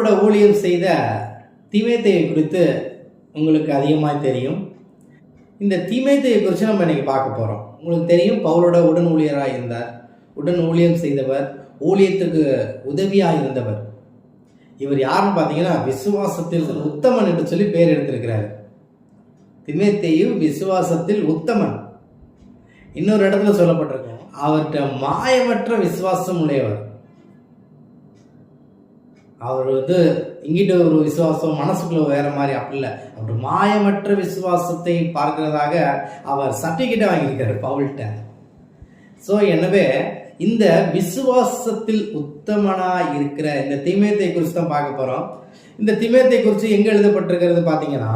பவுலோட ஊழியம் செய்த தீமோத்தேயுவை குறித்து உங்களுக்கு அதிகமாக தெரியும். இந்த தீமோத்தேயுவை குறித்து நம்ம இன்னைக்கு பார்க்க போகிறோம். உங்களுக்கு தெரியும், பவுலோட உடன் ஊழியராக இருந்தார், உடன் ஊழியம் செய்தவர், ஊழியத்துக்கு உதவியாக இருந்தவர். இவர் யாருன்னு பார்த்தீங்கன்னா விசுவாசத்தில் உத்தமன் என்று சொல்லி பேர் எடுத்திருக்கிறார். தீமோத்தேயு விசுவாசத்தில் உத்தமன். இன்னொரு இடத்துல சொல்லப்பட்டிருக்கோம், அவர்கிட்ட மாயமற்ற விசுவாசம் உடையவர். அவர் இங்கிட்ட ஒரு விசுவாசம், மனசுக்குள்ள வேற மாதிரி அப்படி இல்லை. அவர் மாயமற்ற விசுவாசத்தை பார்க்கிறதாக அவர் சர்டிபிகேட்டை வாங்கியிருக்கிறார் பவுல்கிட்ட. ஸோ எனவே இந்த விசுவாசத்தில் உத்தமனா இருக்கிற இந்த தீமோத்தேயு குறித்து தான் பார்க்க போறோம். இந்த தீமோத்தேயு குறித்து எங்க எழுதப்பட்டிருக்கிறது பார்த்தீங்கன்னா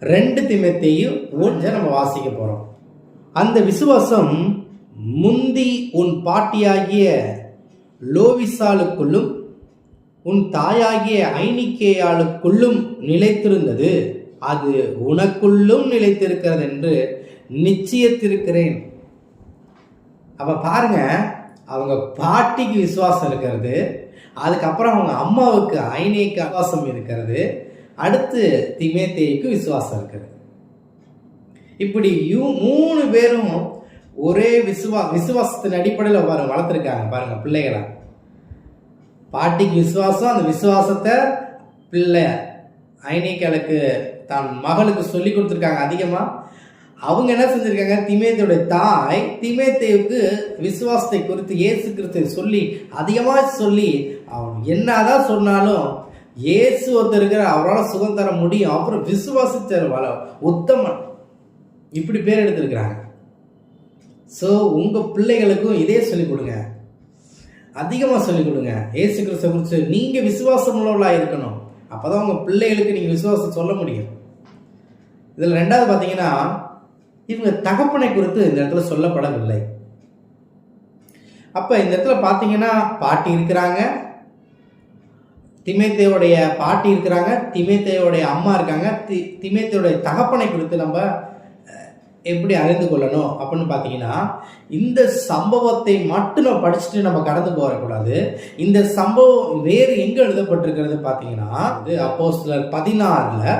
2 தீமோத்தேயு 1 நம்ம வாசிக்க போறோம். அந்த விசுவாசம் முந்தி உன் பாட்டியாகிய லோவிசாலுக்குள்ளும் உன் தாயாகிய ஐனிக்கேயாளுக்குள்ளும் நிலைத்திருந்தது, அது உனக்குள்ளும் நிலைத்திருக்கிறது என்று நிச்சயத்திருக்கிறேன். அப்ப பாருங்க, அவங்க பாட்டிக்கு விசுவாசம் இருக்கிறது, அதுக்கப்புறம் அவங்க அம்மாவுக்கு ஐனிக்கு விசுவாசம் இருக்கிறது, அடுத்து தீமோத்தேயுக்கு விசுவாசம் இருக்கிறது. இப்படி 3 பேரும் ஒரே விசுவாசத்தின் அடிப்படையில் வளர்த்துருக்காங்க. பாருங்க, பிள்ளைகளா பாட்டிக்கு விசுவாசம், அந்த விசுவாசத்தை பிள்ளை ஐனிக்கேலுக்கு தான் மகளுக்கு சொல்லி கொடுத்துருக்காங்க அதிகமா. அவங்க என்ன செஞ்சிருக்காங்க, தீமோத்தேயுடைய தாய் தீமோத்தேயுக்கு விசுவாசத்தை குறித்து இயேசு கிறிஸ்துவை சொல்லி அதிகமாக சொல்லி, அவன் என்னதான் சொன்னாலும் இயேசு ஒருத்தர் இருக்கிற, அவரால் சுகம் தர முடியும், அப்புறம் விசுவாசிச்ச உத்தமன், இப்படி பேர் எடுத்திருக்கிறாங்க. ஸோ உங்க பிள்ளைகளுக்கும் இதே சொல்லிக் கொடுங்க, அதிகமாக சொல்லிக் கொடுங்க. இயேசு கிறிஸ்துவை குறித்து நீங்க விசுவாசம் உள்ளவர்களாக இருக்கணும். அப்பதான் உங்க பிள்ளைகளுக்கு நீங்க விசுவாசம் சொல்ல முடியும். இதுல 2வது பார்த்தீங்கன்னா, இவங்க தகப்பனை குறித்து இந்த இடத்துல சொல்லப்படவில்லை. அப்ப இந்த இடத்துல பார்த்தீங்கன்னா பாட்டி இருக்கிறாங்க, தீமோத்தேயுடைய பாட்டி இருக்கிறாங்க, தீமோத்தேயுடைய அம்மா இருக்காங்க. தீமோத்தேயுடைய தகப்பனை குறித்து நம்ம எப்படி அறிந்து கொள்ளணும் அப்படின்னு பார்த்தீங்கன்னா, இந்த சம்பவத்தை மட்டும் நம்ம படிச்சுட்டு நம்ம கடந்து போகக்கூடாது. இந்த சம்பவம் வேறு எங்க எழுதப்பட்டிருக்கிறது பார்த்தீங்கன்னா, அப்போஸ்தலர் 16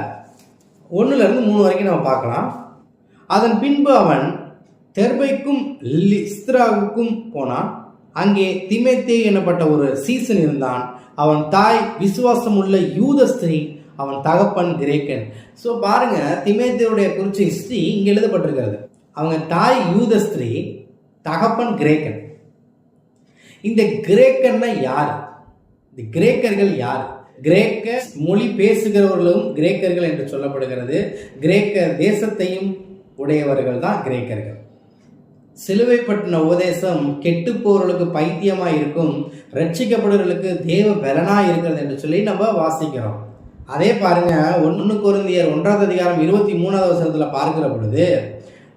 1 3 வரைக்கும் நம்ம பார்க்கலாம். அதன் பின்பு அவன் தெர்பைக்கும் லிஸ்திராவுக்கும் போனான். அங்கே தீமோத்தேயு எனப்பட்ட ஒரு சீசன் இருந்தான். அவன் தாய் விசுவாசம் உள்ள யூத ஸ்திரீ, அவன் தகப்பன் கிரேக்கன். ஸோ பாருங்க, தீமோத்தேயுடைய குறித்த ஹிஸ்டரி இங்க எழுதப்பட்டிருக்கிறது. அவங்க தாய் யூத ஸ்திரீ, தகப்பன் கிரேக்கன். இந்த கிரேக்கன்னா யார்? இந்த கிரேக்கர்கள் யார்? கிரேக்க மொழி பேசுகிறவர்களும் கிரேக்கர்கள் என்று சொல்லப்படுகிறது. கிரேக்க தேசத்தையும் உடையவர்கள் தான் கிரேக்கர்கள். சிலுவை பற்றின உபதேசம் கெட்டு போறவர்களுக்கு பைத்தியமா இருக்கும், ரட்சிக்கப்படுவர்களுக்கு தேவ பலனா இருக்கிறது என்று சொல்லி நம்ம வாசிக்கிறோம். அதே பாருங்க, 1 கொரிந்தியர் 1 அதிகாரம் 23 பார்க்கிற பொழுது,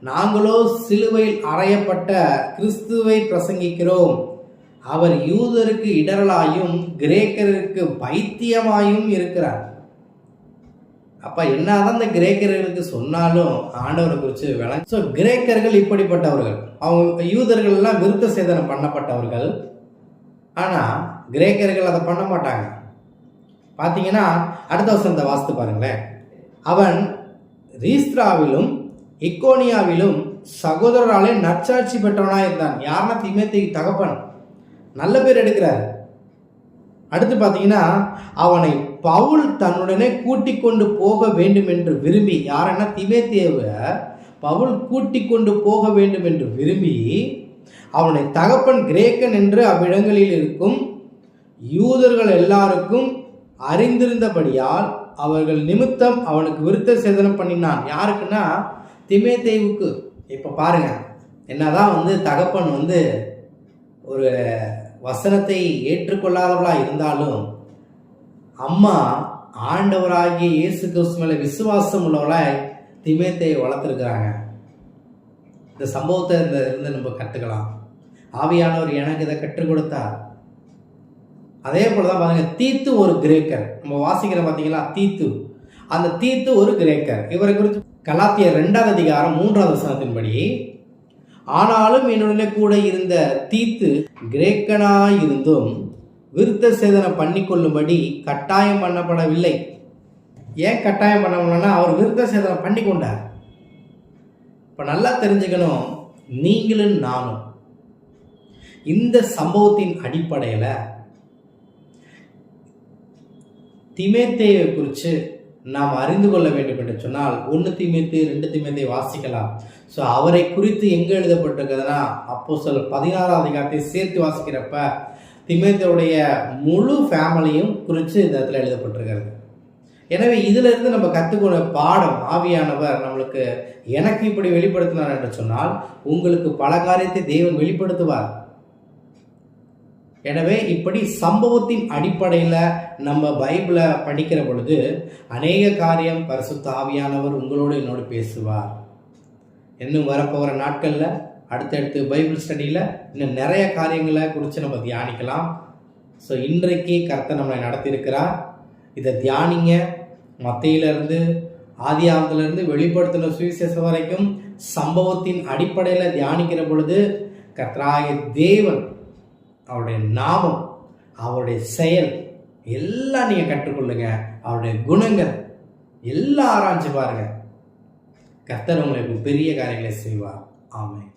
நாங்களோ சிலுவையில் அறையப்பட்ட கிறிஸ்துவை பிரசங்கிக்கிறோம், அவர் யூதருக்கு இடரலாயும் கிரேக்கருக்கு பைத்தியமாயும் இருக்கிறார். அப்ப என்னதான் இந்த கிரேக்கர்களுக்கு சொன்னாலும் ஆண்டவரை குறித்து விளங்க. ஸோ கிரேக்கர்கள் இப்படிப்பட்டவர்கள், அவங்க யூதர்கள் எல்லாம் விருத்த சேதனம் பண்ணப்பட்டவர்கள். ஆனா கிரேக்கர்கள் அதை பண்ண மாட்டாங்க. பார்த்தீங்கன்னா அடுத்த வசனத்தை வாசித்து பாருங்களேன். அவன் ரீஸ்திராவிலும் இக்கோனியாவிலும் சகோதரராலே நற்சாட்சி பெற்றவனாக இருந்தான். யாருன்னா தீமோத்தேயு தகப்பன், நல்ல பேர் எடுக்கிறார். அடுத்து பார்த்தீங்கன்னா, அவனை பவுல் தன்னுடனே கூட்டிக் கொண்டு போக வேண்டும் என்று விரும்பி, யாருன்னா தீமோத்தேயுவை பவுல் கூட்டிக் கொண்டு போக வேண்டும் என்று விரும்பி, அவனை தகப்பன் கிரேக்கன் என்று அவ்விடங்களில் இருக்கும் யூதர்கள் எல்லாருக்கும் அறிந்திருந்தபடியால் அவர்கள் நிமித்தம் அவனுக்கு விருத்த சேதனம் பண்ணினான். யாருக்குன்னா தீமோத்தேயுவுக்கு. இப்ப பாருங்க, என்னதான் தகப்பன் ஒரு வசனத்தை ஏற்றுக்கொள்ளாதவளா இருந்தாலும், அம்மா ஆண்டவராகிய இயேசு கிறிஸ்து மேல விசுவாசம் உள்ளவளாய் தீமோத்தேயுவை வளர்த்துருக்கிறாங்க. இந்த சம்பவத்தை இருந்து நம்ம கற்றுக்கலாம். ஆவியானவர் எனக்கு இதை கற்றுக் கொடுத்தார். அதே போலதான் பாருங்க, தீத்து ஒரு கிரேக்கர். நம்ம வாசிக்கிற பார்த்தீங்களா, தீத்து. அந்த தீத்து ஒரு கிரேக்கர். இவரை குறித்து கலாத்தியர் 2 அதிகாரம் 3 வசனத்தின்படி, ஆனாலும் என்னுடனே கூட இருந்த தீத்து கிரேக்கனாயிருந்தும் விருத்த சேதனை பண்ணிக்கொள்ளும்படி கட்டாயம் பண்ணப்படவில்லை. ஏன் கட்டாயம் பண்ணணும்னா அவர் விருத்த சேதனை பண்ணி கொண்டார். இப்போ நல்லா தெரிஞ்சுக்கணும், நீங்களும் நானும் இந்த சம்பவத்தின் அடிப்படையில் தீமோத்தேயுவை குறித்து நாம் அறிந்து கொள்ள வேண்டும் என்று சொன்னால் 1 தீமோத்தேயு 2 தீமோத்தேயு வாசிக்கலாம். ஸோ அவரை குறித்து எங்கே எழுதப்பட்டிருக்குதுன்னா அப்போஸ்தலர் 16ஆம் அதிகாரத்தை சேர்த்து வாசிக்கிறப்ப தீமோத்தேயுடைய முழு ஃபேமிலியும் குறித்து இந்த இடத்துல எழுதப்பட்டிருக்கிறது. எனவே இதிலிருந்து நம்ம கற்றுக்கொண்ட பாடம், ஆவியானவர் நம்மளுக்கு எனக்கு இப்படி வெளிப்படுத்தினார் என்று சொன்னால் உங்களுக்கு பல காரியத்தை தேவன் வெளிப்படுத்துவார். எனவே இப்படி சம்பவத்தின் அடிப்படையில் நம்ம பைபிளை படிக்கிற பொழுது அநேக காரியம் பரிசுத்த ஆவியானவர் உங்களோடு என்னோடு பேசுவார். இன்னும் வரப்போகிற நாட்களில் அடுத்தடுத்து பைபிள் ஸ்டடியில் இன்னும் நிறைய காரியங்களை குறித்து நம்ம தியானிக்கலாம். ஸோ இன்றைக்கு கர்த்தர் நம்மளை நடத்தியிருக்கிறார். இதை தியானிங்க. மத்தேயிலிருந்து ஆதியாகமத்திலிருந்து வெளிப்படுத்தின சுவிசேஷம் வரைக்கும் சம்பவத்தின் அடிப்படையில் தியானிக்கிற பொழுது கர்த்தராகிய தேவன், அவருடைய நாமம், அவருடைய செயல் எல்லாம் நீங்கள் கற்றுக்கொள்ளுங்க. அவருடைய குணங்கள் எல்லாம் ஆராய்ச்சி பாருங்க. கர்த்தர் உங்களுக்கு பெரிய காரியங்களை செய்வார். ஆமென்.